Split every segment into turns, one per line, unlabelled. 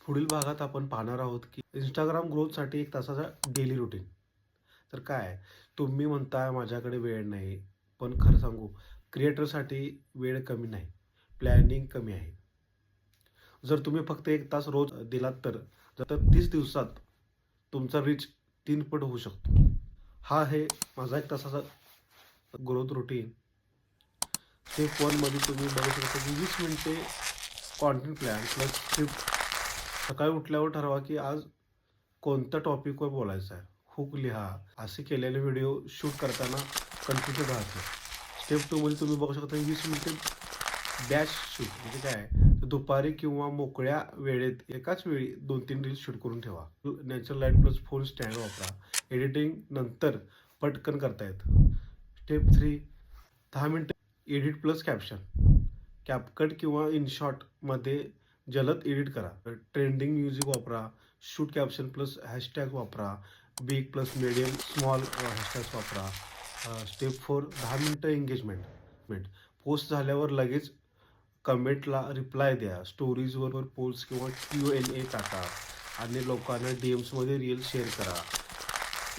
पुढील भागात आपण पाहणार आहोत की इंस्टाग्राम ग्रोथसाठी एक तासाचा डेली रुटीन. तर काय आहे, तुम्ही म्हणताय माझ्याकडे वेळ नाही, पण खरं सांगू क्रिएटरसाठी वेळ कमी नाही, प्लॅनिंग कमी आहे. जर तुम्ही फक्त 1 तास रोज दिलात तर 30 दिवसात तुमचा रीच 3 पट होऊ शकतो. हा आहे माझा 1 तासाचा ग्रोथ रुटीन. स्टेप 1 मध्ये तुम्ही बघू शकता की 20 मिनिटे कंटेंट प्लॅन प्लस स्क्रिप्ट. सकाळी उठल्यावर ठरवा की आज कोणत्या टॉपिकवर बोलायचं आहे. हुक लिहा. असे केलेले व्हिडिओ शूट करताना कन्फ्युजन राहतं. स्टेप 2 मध्ये तुम्ही बघू शकता 20 मिनिटे बॅच शूट म्हणजे काय आहे, तर दुपारी किंवा मोकळ्या वेळेत एकाच वेळी 2-3 रील्स शूट करून ठेवा. Natural light plus phone stand वापरा. एडिटिंग नंतर पटकन करता येतं. स्टेप 3 10 मिनिटं एडिट प्लस कॅप्शन. कॅपकट किंवा इनशॉटमध्ये जलद एडिट करा. ट्रेंडिंग म्युझिक वापरा. शूट कॅप्शन प्लस हॅशटॅग वापरा. Big plus medium small hashtags वापरा. स्टेप 4 10 मिनिटं एंगेजमेंट. पोस्ट झाल्यावर लगेच कमेंटला रिप्लाय द्या. स्टोरीजवर पोस्ट किंवा Q&A टाका आणि लोकांना DMsमध्ये रील शेअर करा.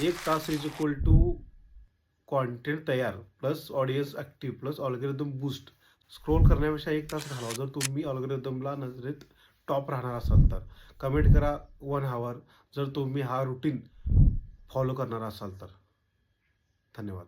1 तास इज इक्वल टू कॉन्टेंट तयार plus audience active plus algorithm boost. Scroll करण्यापेक्षा 1 तास घालवा. जर तुम्ही अल्गोरिदमला नजरेत टॉप राहणार असाल तर. कमेंट करा 1 हॉवर जर तुम्ही हा रुटीन फॉलो करणार असाल तर. धन्यवाद.